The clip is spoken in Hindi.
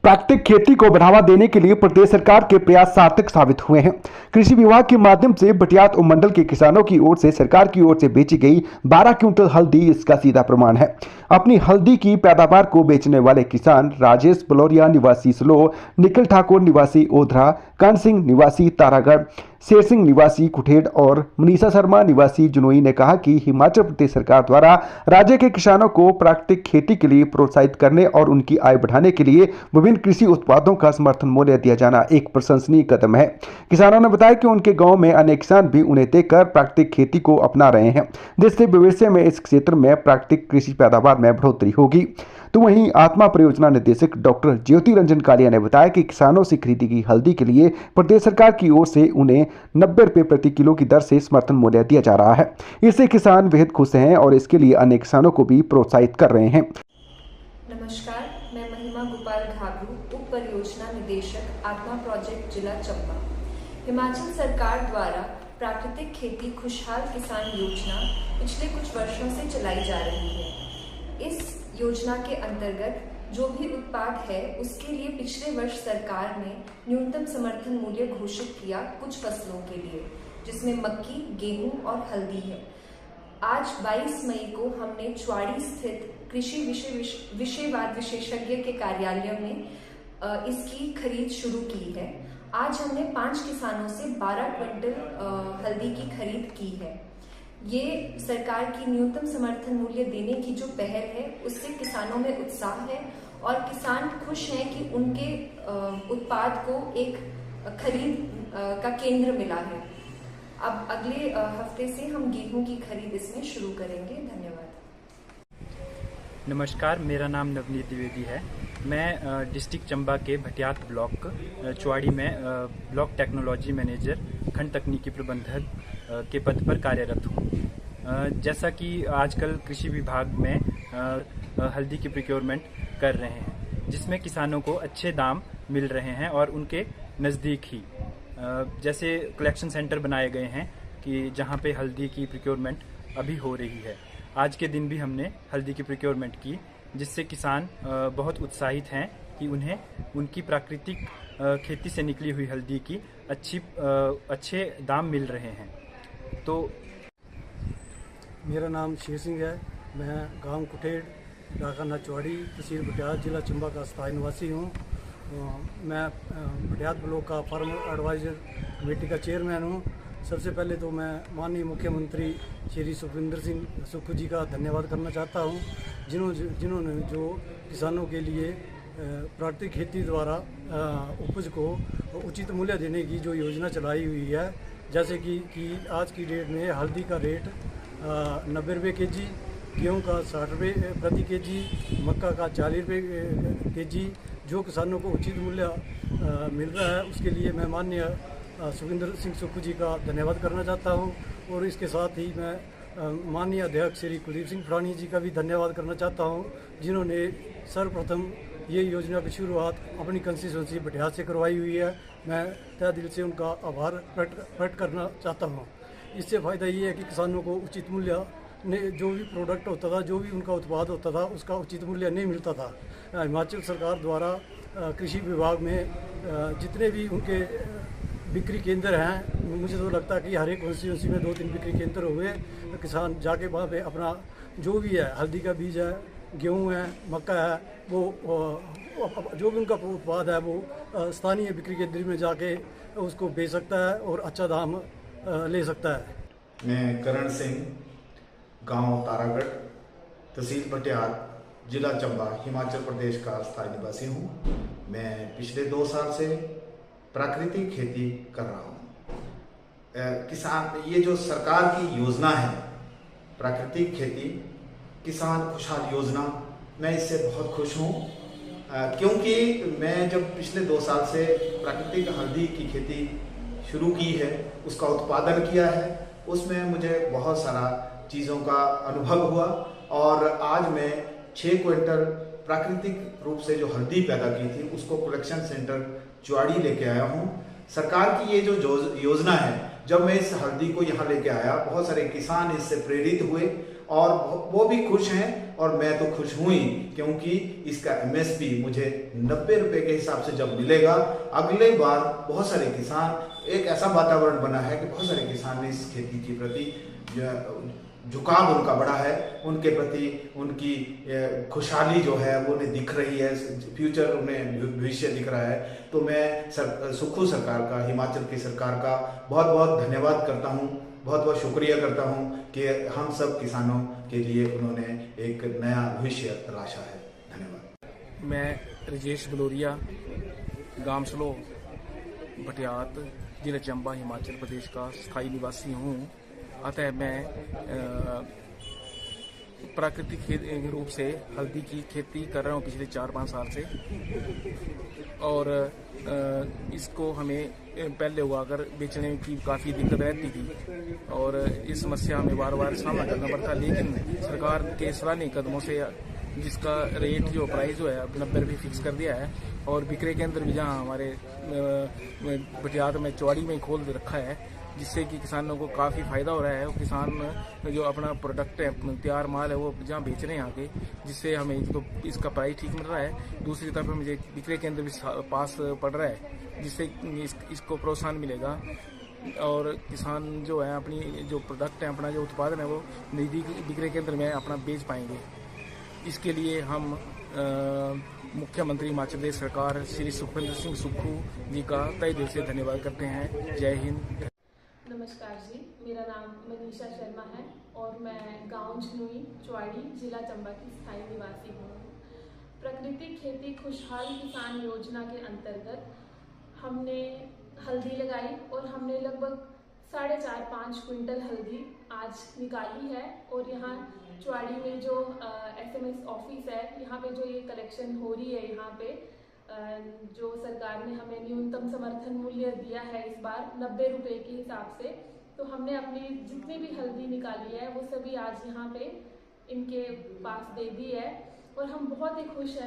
प्राकृतिक खेती को बढ़ावा देने के लिए प्रदेश सरकार के प्रयास सार्थक साबित हुए हैं। कृषि विभाग के माध्यम से भटियात उपमंडल के किसानों की ओर से सरकार की ओर से बेची गई 12 क्विंटल हल्दी इसका सीधा प्रमाण है। अपनी हल्दी की पैदावार को बेचने वाले किसान राजेश बलौरिया निवासी स्लो, निखिल ठाकुर निवासी ओधरा, कर्ण सिंह निवासी तारागढ़, शेर सिंह निवासी कुठेड़ और मनीषा शर्मा निवासी जुनोई ने कहा कि हिमाचल प्रदेश सरकार द्वारा राज्य के किसानों को प्राकृतिक खेती के लिए प्रोत्साहित करने और उनकी आय बढ़ाने के लिए विभिन्न कृषि उत्पादों का समर्थन मूल्य दिया जाना एक प्रशंसनीय कदम है। किसानों ने बताया कि उनके गांव में अन्य किसान भी उन्हें देखकर प्राकृतिक खेती को अपना रहे हैं, जिससे भविष्य में इस क्षेत्र में प्राकृतिक कृषि पैदावार में बढ़ोतरी होगी। तो वहीं आत्मा परियोजना निदेशक डॉक्टर ज्योति रंजन कालिया ने बताया कि किसानों से खरीदी गई हल्दी के लिए प्रदेश सरकार की ओर से उन्हें 90 रुपए प्रति किलो की दर से समर्थन मूल्य दिया जा रहा है। इससे किसान बेहद खुश हैं और इसके लिए अन्य किसानों को भी प्रोत्साहित कर रहे हैं। नमस्कार, मैं महिमा गोपाल घाघरू, उप परियोजना निदेशक आत्मा प्रोजेक्ट जिला चंबा। हिमाचल सरकार द्वारा प्राकृतिक खेती खुशहाल किसान योजना पिछले कुछ वर्षों से चलाई जा रही है। इस योजना के अंतर्गत जो भी उत्पाद है उसके लिए पिछले वर्ष सरकार ने न्यूनतम समर्थन मूल्य घोषित किया कुछ फसलों के लिए, जिसमें मक्की, गेहूं और हल्दी है। आज 22 मई को हमने चुवाड़ी स्थित कृषि विषयवाद विशेषज्ञ के कार्यालय में इसकी खरीद शुरू की है। आज हमने 5 किसानों से 12 क्विंटल हल्दी की खरीद की है। ये सरकार की न्यूनतम समर्थन मूल्य देने की जो पहल है उससे किसानों में उत्साह है और किसान खुश हैं कि उनके उत्पाद को एक खरीद का केंद्र मिला है। अब अगले हफ्ते से हम गेहूं की खरीद इसमें शुरू करेंगे। धन्यवाद। नमस्कार, मेरा नाम नवनीत द्विवेदी है। मैं डिस्ट्रिक्ट चंबा के भटियात ब्लॉक चुवाड़ी में ब्लॉक टेक्नोलॉजी मैनेजर खंड तकनीकी प्रबंधक के पद पर कार्यरत हूँ। जैसा कि आजकल कृषि विभाग में हल्दी की प्रोक्योरमेंट कर रहे हैं, जिसमें किसानों को अच्छे दाम मिल रहे हैं और उनके नज़दीक ही जैसे कलेक्शन सेंटर बनाए गए हैं कि जहाँ पे हल्दी की प्रोक्योरमेंट अभी हो रही है। आज के दिन भी हमने हल्दी की प्रोक्योरमेंट की, जिससे किसान बहुत उत्साहित हैं कि उन्हें उनकी प्राकृतिक खेती से निकली हुई हल्दी की अच्छे दाम मिल रहे हैं। तो मेरा नाम शेर सिंह है। मैं गांव कुठेड़, डाकाना चुवाड़ी, तहसील भटियात, जिला चंबा का स्थायी निवासी हूँ। मैं भटियात ब्लॉक का फार्मर एडवाइजर कमेटी का चेयरमैन हूँ। सबसे पहले तो मैं माननीय मुख्यमंत्री श्री सुखविंदर सिंह सुक्खू जी का धन्यवाद करना चाहता हूँ, जिन्होंने जो किसानों के लिए प्राकृतिक खेती द्वारा उपज को उचित मूल्य देने की जो योजना चलाई हुई है। जैसे कि आज की डेट में हल्दी का रेट 90 रुपये के जी, गेहूँ का 60 रुपये प्रति के जी, मक्का का 40 रुपये के जी, जो किसानों को उचित मूल्य मिल रहा है, उसके लिए मैं माननीय सुखविंदर सिंह सुक्खू जी का धन्यवाद करना चाहता हूँ। और इसके साथ ही मैं माननीय अध्यक्ष श्री कुलदीप सिंह फड़ानी जी का भी धन्यवाद करना चाहता हूँ, जिन्होंने सर्वप्रथम ये योजना की शुरुआत अपनी कंस्टिट्यूंसी भटियात से करवाई हुई है। मैं तहे दिल से उनका आभार प्रकट करना चाहता हूँ। इससे फ़ायदा ये है कि किसानों को उचित मूल्य ने जो भी प्रोडक्ट होता था, जो भी उनका उत्पाद होता था, उसका उचित मूल्य नहीं मिलता था। हिमाचल सरकार द्वारा कृषि विभाग में जितने भी उनके बिक्री केंद्र हैं, मुझे तो लगता है कि हर एक कॉन्स्टिट्यूंसी में 2-3 बिक्री केंद्र हुए। किसान जाके वहाँ पे अपना जो भी है, हल्दी का बीज है, गेहूँ है, मक्का है, वो जो भी उनका उत्पाद है वो स्थानीय बिक्री केंद्र में जाके उसको बेच सकता है और अच्छा दाम ले सकता है। मैं कर्ण सिंह, गांव तारागढ़, तहसील भटियात, जिला चंबा, हिमाचल प्रदेश का स्थायी निवासी हूँ। मैं पिछले 2 साल से प्राकृतिक खेती कर रहा हूँ। किसान, ये जो सरकार की योजना है प्राकृतिक खेती किसान खुशहाल योजना, मैं इससे बहुत खुश हूँ, क्योंकि मैं जब पिछले 2 साल से प्राकृतिक हल्दी की खेती शुरू की है, उसका उत्पादन किया है, उसमें मुझे बहुत सारा चीज़ों का अनुभव हुआ और आज मैं 6 क्विंटल प्राकृतिक रूप से जो हल्दी पैदा की थी उसको कलेक्शन सेंटर चुवाड़ी लेके आया हूँ। सरकार की ये जो योजना है, जब मैं इस हल्दी को यहाँ लेके आया, बहुत सारे किसान इससे प्रेरित हुए और वो भी खुश हैं और मैं तो खुश हुई, क्योंकि इसका MSP मुझे 90 रुपए के हिसाब से जब मिलेगा, अगले बार बहुत सारे किसान, एक ऐसा वातावरण बना है कि बहुत सारे किसान ने इस खेती के प्रति झुकाव उनका बढ़ा है, उनके प्रति उनकी खुशहाली जो है वो उन्हें दिख रही है, फ्यूचर उन्हें भविष्य दिख रहा है। तो मैं सुक्खू सरकार का, हिमाचल की सरकार का बहुत बहुत धन्यवाद करता हूँ, बहुत बहुत शुक्रिया करता हूँ कि हम सब किसानों के लिए उन्होंने एक नया भविष्य तलाशा है। धन्यवाद। मैं राजेश बलोरिया, गांव सलो, भटियात, जिला चंबा, हिमाचल प्रदेश का स्थायी निवासी हूँ। अतः मैं प्राकृतिक रूप से हल्दी की खेती कर रहा हूँ पिछले 4-5 साल से, और इसको हमें पहले उगाकर बेचने की काफ़ी दिक्कत रहती थी और इस समस्या में बार बार सामना करना पड़ता, लेकिन सरकार के सराहनीय कदमों से जिसका रेट जो प्राइस जो है 90 रुपये फिक्स कर दिया है, और विक्रय केंद्र भी जहाँ हमारे भटियात में चौड़ी में खोल रखा है, जिससे कि किसानों को काफ़ी फ़ायदा हो रहा है। किसान जो अपना प्रोडक्ट है, तैयार माल है, वो जहाँ बेच रहे हैं आगे, जिससे हमें एक तो इसका प्राइस ठीक मिल रहा है, दूसरी तरफ मुझे विक्रय केंद्र भी पास पड़ रहा है, जिससे इसको प्रोत्साहन मिलेगा और किसान जो है अपनी जो प्रोडक्ट है, अपना जो उत्पादन है, वो नज़दीकी विक्रय केंद्र में अपना बेच पाएंगे। इसके लिए हम मुख्यमंत्री हिमाचल प्रदेश सरकार श्री सुखविंदर सिंह सुक्खू जी का तहे दिल से धन्यवाद करते हैं। जय हिंद। नमस्कार जी, मेरा नाम मनीषा शर्मा है और मैं गांव झनुई, चौड़ी, जिला चंबा की स्थायी निवासी हूँ। प्राकृतिक खेती खुशहाल किसान योजना के अंतर्गत हमने हल्दी लगाई और हमने लगभग 4.5-5 क्विंटल हल्दी आज निकाली है। और यहाँ चौड़ी में जो SMS ऑफिस है, यहाँ पे जो ये कलेक्शन हो रही है, यहाँ पे जो सरकार ने हमें न्यूनतम समर्थन मूल्य दिया है इस बार 90 रुपये के हिसाब से, तो हमने अपनी जितनी भी हल्दी निकाली है वो सभी आज यहाँ पे इनके पास दे दी है और हम बहुत ही खुश हैं।